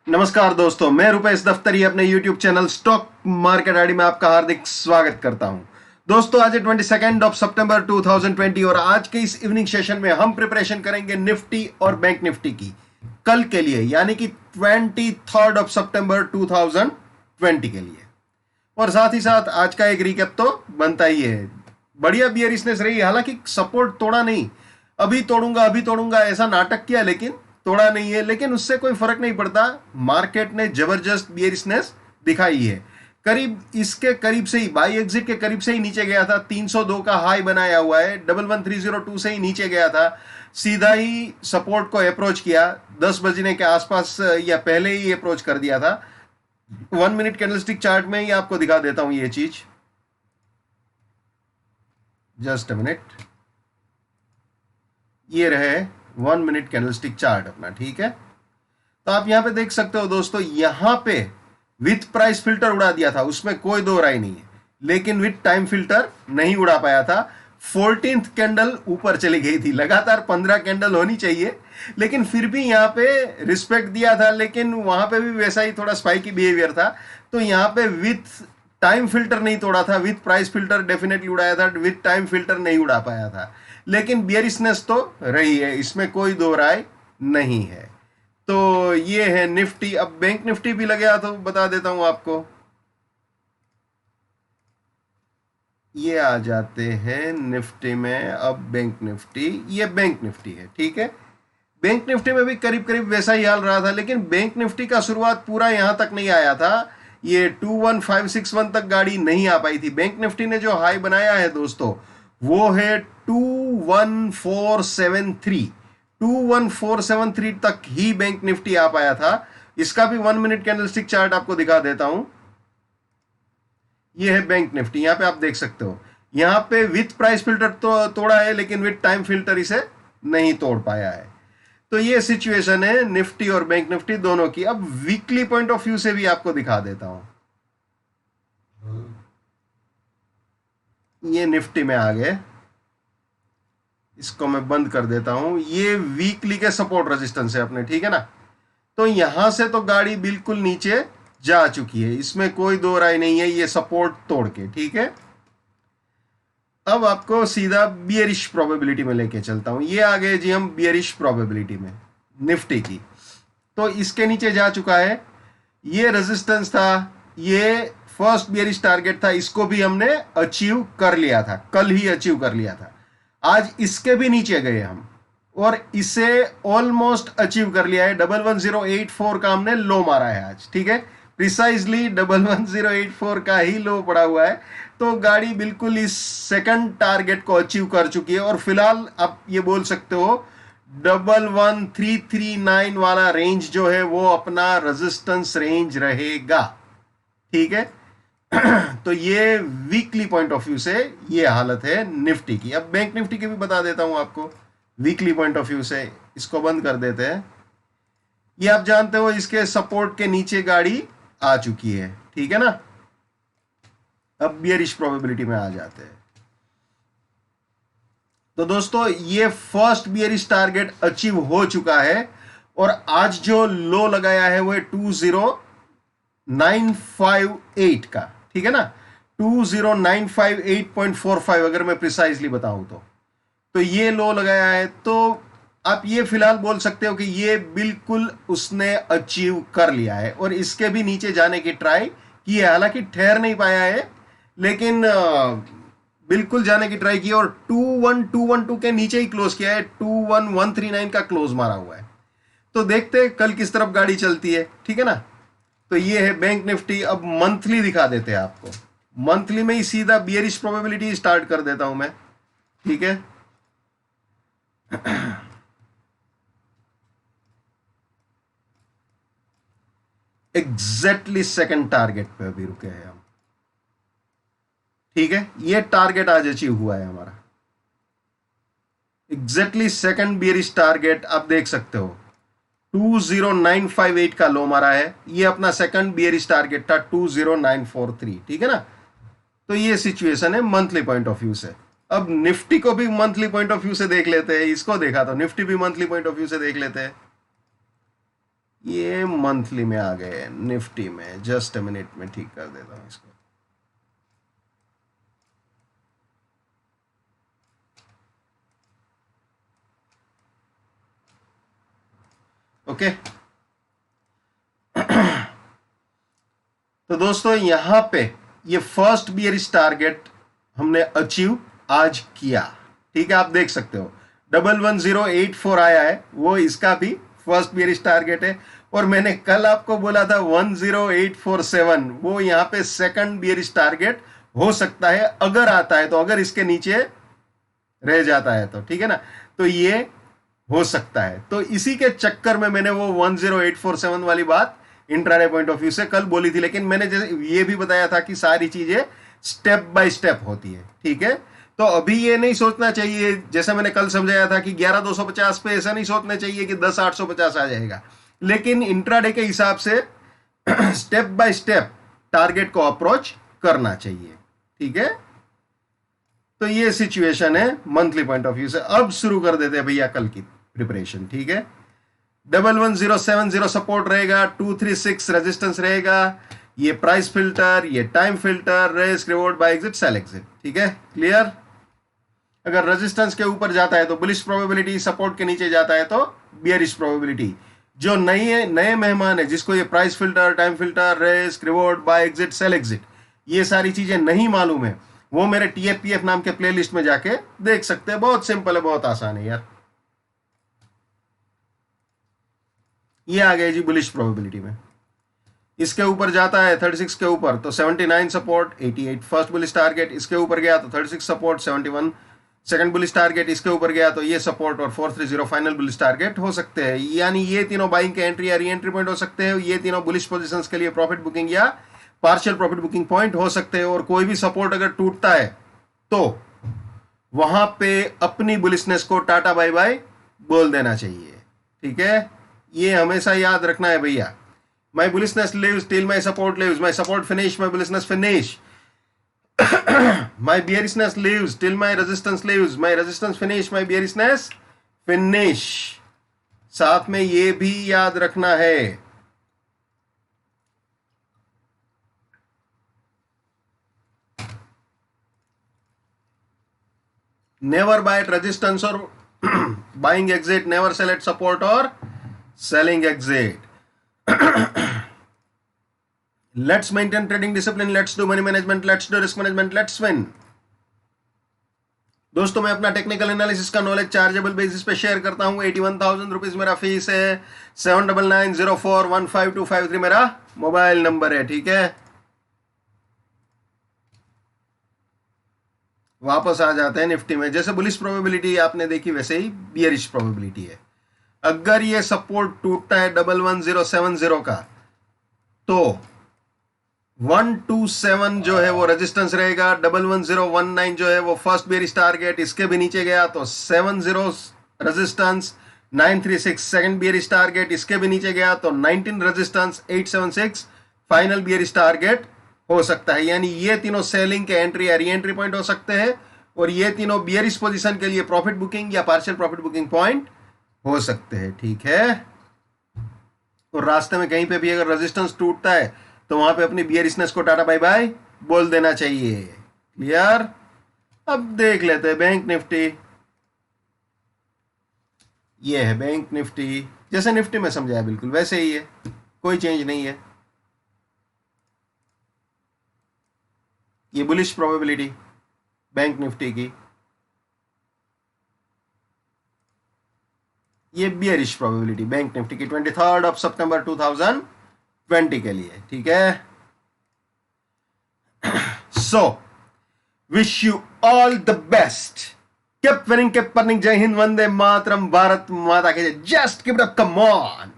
नमस्कार दोस्तों, मैं रुपेश दफ्तरी अपने YouTube channel stock market ID में आपका हार्दिक स्वागत करता हूं। दोस्तों, आज है 22 सितंबर 2020 और आज के इस इवनिंग सेशन में हम प्रिपरेशन करेंगे निफ्टी और बैंक निफ्टी की कल के लिए, यानी कि 23 सितंबर 2020 के लिए। और साथ ही साथ आज का एक रिकैप तो बनता ही है। बढ़िया बियरिशनेस रही, हालांकि सपोर्ट तोड़ा नहीं, अभी तोड़ूंगा ऐसा नाटक किया, लेकिन तोड़ा नहीं है। लेकिन उससे कोई फर्क नहीं पड़ता, मार्केट ने जबरदस्त बियरिशनेस दिखाई है। करीब इसके करीब से ही, बाई एग्जिट के करीब से ही नीचे गया था। 302 का हाई बनाया हुआ है, 11302 से ही नीचे गया था। सीधा ही सपोर्ट को अप्रोच किया, 10 बजने के आसपास या पहले ही अप्रोच कर दिया था। 1 मिनट कैंडलस्टिक चार्ट में ही आपको दिखा देता हूं ये चीज, जस्ट अ मिनट। ये रहे 1 मिनट कैंडलस्टिक चार्ट अपना, ठीक है। तो आप यहां पे देख सकते हो दोस्तों, यहां पे विथ प्राइस फिल्टर उड़ा दिया था, उसमें कोई दो राय नहीं है। लेकिन विथ टाइम फिल्टर नहीं उड़ा पाया था। 14th कैंडल ऊपर चली गई थी, लगातार 15 कैंडल होनी चाहिए, लेकिन फिर भी यहां पे रिस्पेक्ट दिया था। लेकिन वहां पे भी वैसा ही थोड़ा स्पाइकी बिहेवियर था। तो यहां पे विथ टाइम फिल्टर नहीं तोड़ा था, विथ प्राइस फिल्टर डेफिनेटली उड़ाया था, विथ टाइम फिल्टर नहीं उड़ा पाया था। लेकिन बियरिशनेस तो रही है, इसमें कोई दो राय नहीं है। तो ये है निफ्टी। अब बैंक निफ्टी भी लगे तो बता देता हूं आपको। ये आ जाते हैं निफ्टी में। अब बैंक निफ्टी, ये बैंक निफ्टी है, ठीक है। बैंक निफ्टी में भी करीब करीब वैसा ही हाल रहा था, लेकिन बैंक निफ्टी का शुरुआत पूरा यहां तक नहीं आया था। ये 21561 तक गाड़ी नहीं आ पाई थी। बैंक निफ्टी ने जो हाई बनाया है दोस्तों, वो है 21473। 21473 तक ही बैंक निफ्टी आ पाया था। इसका भी 1 मिनट कैंडलस्टिक चार्ट आपको दिखा देता हूं। ये है बैंक निफ्टी, यहां पे आप देख सकते हो। यहां पे विथ प्राइस फिल्टर तो तोड़ा है, लेकिन विथ टाइम फिल्टर इसे नहीं तोड़ पाया है। तो ये सिचुएशन है निफ्टी और बैंक निफ्टी दोनों की। अब वीकली पॉइंट ऑफ व्यू से भी आपको दिखा देता हूं। ये निफ्टी में आ गए, इसको मैं बंद कर देता हूं। ये वीकली के सपोर्ट रेजिस्टेंस है अपने, ठीक है ना। तो यहां से तो गाड़ी बिल्कुल नीचे जा चुकी है, इसमें कोई दो राय नहीं है, ये सपोर्ट तोड़ के, ठीक है। अब आपको सीधा बियरिश प्रोबेबिलिटी में लेके चलता हूं। ये आ गए जी हम बियरिश प्रोबेबिलिटी में निफ्टी की। तो इसके नीचे जा चुका है, ये रेजिस्टेंस था, ये फर्स्ट बियरिश टारगेट था, इसको भी हमने अचीव कर लिया था, कल ही अचीव कर लिया था। आज इसके भी नीचे गए हम और इसे ऑलमोस्ट अचीव कर लिया है। 11084 का हमने लो मारा है आज, ठीक है। प्रिसाइजली 11084 का ही लो पड़ा हुआ है। तो गाड़ी बिल्कुल इस सेकंड टारगेट को अचीव कर चुकी है। और फिलहाल आप ये बोल सकते हो 11339 वाला रेंज जो है वो अपना रेजिस्टेंस रेंज रहेगा, ठीक है। तो ये वीकली पॉइंट ऑफ व्यू से ये हालत है निफ्टी की। अब बैंक निफ्टी की भी बता देता हूं आपको वीकली पॉइंट ऑफ व्यू से। इसको बंद कर देते हैं। ये आप जानते हो, इसके सपोर्ट के नीचे गाड़ी आ चुकी है, ठीक है ना। अब बियरिश प्रोबेबिलिटी में आ जाते हैं। तो दोस्तों, ये फर्स्ट बियरिश टारगेट अचीव हो चुका है और आज जो लो लगाया है वो है 20958 का, ठीक है ना। 20958.45 अगर मैं प्रिसाइजली बताऊं तो ये लो लगाया है। तो आप ये फिलहाल बोल सकते हो कि ये बिल्कुल उसने अचीव कर लिया है और इसके भी नीचे जाने की ट्राई की है। हालांकि ठहर नहीं पाया है, लेकिन बिल्कुल जाने की ट्राई की और 21212 के नीचे ही क्लोज किया है। 21139 का क्लोज मारा हुआ है। तो देखते हैं कल किस तरफ गाड़ी चलती है, ठीक है ना। तो ये है बैंक निफ्टी। अब मंथली दिखा देते हैं आपको। मंथली में ही सीधा बियरिश प्रोबेबिलिटी स्टार्ट कर देता हूं मैं, ठीक है। एग्जैक्टली सेकंड टारगेट पे अभी रुके हैं हम, ठीक है। ये टारगेट आज अचीव हुआ है हमारा, एग्जैक्टली सेकंड बियरिश टारगेट। आप देख सकते हो 20958 का लो मारा है। ये अपना सेकंड बियरिश टारगेट था 20943, ठीक है ना। तो ये सिचुएशन है मंथली पॉइंट ऑफ व्यू से। अब निफ्टी को भी मंथली पॉइंट ऑफ व्यू से देख लेते हैं। इसको देखा तो निफ्टी भी मंथली पॉइंट ऑफ व्यू से देख लेते हैं। ये मंथली में आ गए निफ्टी में, जस्ट अ मिनट में ठीक कर देता हूं इसको। ओके तो दोस्तों यहां पे ये फर्स्ट बियरिश टारगेट हमने अचीव आज किया, ठीक है। आप देख सकते हो 11084 आया है, वो इसका भी फर्स्ट बियरिश टारगेट है। और मैंने कल आपको बोला था 10847, वो यहां पे सेकंड बियरिश टारगेट हो सकता है अगर आता है तो, अगर इसके नीचे रह जाता है तो, ठीक है ना। तो ये हो सकता है, तो इसी के चक्कर में मैंने वो 10847 वाली बात इंट्राडे पॉइंट ऑफ व्यू से कल बोली थी। लेकिन मैंने जैसे ये भी बताया था कि सारी चीजें स्टेप बाय स्टेप होती है, ठीक है। तो अभी ये नहीं सोचना चाहिए, जैसा मैंने कल समझाया था कि 11250 पे ऐसा नहीं सोचना चाहिए कि 10850 आ जाएगा। लेकिन इंट्राडे के हिसाब से स्टेप बाय स्टेप टारगेट को अप्रोच करना चाहिए, ठीक है। तो ये सिचुएशन है मंथली पॉइंट ऑफ व्यू से। अब शुरू कर देते हैं भैया कल की प्रिपरेशन, ठीक है। 11070 सपोर्ट रहेगा, 236 रेजिस्टेंस रहेगा, ये प्राइस फिल्टर, ये time filter, risk reward buy exit sell exit, ठीक है। क्लियर। अगर रेजिस्टेंस के ऊपर जाता है तो बुलिश प्रोबेबिलिटी, सपोर्ट के नीचे जाता है तो बियरिश प्रोबेबिलिटी। जो नए मेहमान है जिसको ये price filter, time filter, risk reward buy exit sell exit ये सारी चीजें नहीं मालूम है, वो मेरे TFPF नाम के प्लेलिस्ट में जाके देख सकते हैं। बहुत सिंपल है, बहुत आसान है यार। ये आ गया जी बुलिश प्रोबेबिलिटी में। इसके ऊपर जाता है 36 के ऊपर तो 79 सपोर्ट, 88 फर्स्ट बुलिश टारगेट। इसके ऊपर गया तो 36 सपोर्ट, 71 सेकंड बुलिश टारगेट। इसके ऊपर गया तो ये सपोर्ट और 430 फाइनल बुलिश टारगेट हो सकते हैं। यानी ये तीनों बाइंग के एंट्री या री एंट्री पॉइंट हो सकते हैं। ये तीनों बुलिश पोजीशंस के लिए प्रॉफिट बुकिंग या पार्शियल प्रॉफिट बुकिंग पॉइंट हो सकते हैं। और कोई भी सपोर्ट अगर टूटता है तो वहां पे अपनी बुलिशनेस को टाटा बाय बाय बोल देना चाहिए, ठीक है। ये हमेशा याद रखना है भैया। My bullishness lives till my support lives, my support finish, my bullishness finish. My bearishness lives till my resistance lives, my resistance finish, my bearishness finish. साथ में ये भी याद रखना है, नेवर बाय एट रेजिस्टेंस और buying exit, never sell at support और selling exit. Let's maintain trading discipline, let's do money management, let's do risk management, let's win. दोस्तों मैं अपना टेक्निकल एनालिसिस का नॉलेज चार्जेबल बेसिस पे share करता हूं। 81,000 rupees मेरा फीस है। 7990415253 मेरा मोबाइल नंबर है, ठीक है। वापस आ जाते हैं निफ्टी में। जैसे बुलिश प्रोबेबिलिटी आपने देखी वैसे ही बियरिश प्रोबेबिलिटी है। अगर ये सपोर्ट टूटता है 11070 का तो 127 जो है वो रेजिस्टेंस रहेगा, 11019 जो है वो फर्स्ट बेरिश टारगेट। इसके भी नीचे गया तो 70 रेजिस्टेंस, 936 सेकंड बेरिश टारगेट। इसके भी नीचे गया तो 19 रेजिस्टेंस, 876 फाइनल बेरिश टारगेट हो सकता है। यानी ये तीनों सेलिंग के एंट्री या री एंट्री पॉइंट हो सकते हैं और ये तीनों बियरिश पोजीशन के लिए प्रॉफिट बुकिंग या पार्शियल प्रॉफिट बुकिंग पॉइंट हो सकते हैं, ठीक है। और रास्ते में कहीं पे भी अगर रेजिस्टेंस टूटता है तो वहां पे अपनी बियरिशनेस को टाटा बाय बाय बोल देना चाहिए। क्लियर। अब देख लेते हैं बैंक निफ्टी। ये है बैंक निफ्टी, जैसे निफ्टी में समझाया बिल्कुल वैसे ही है, कोई चेंज नहीं है। ये बुलिश प्रोबेबिलिटी बैंक निफ्टी की, ये बियरिश प्रोबेबिलिटी बैंक निफ्टी की 23 सितंबर 2020 के लिए, ठीक है। So wish you all the best, keep winning, keep earning. जय हिंद, वंदे मातरम, भारत माता के जय। Just keep it up, come on.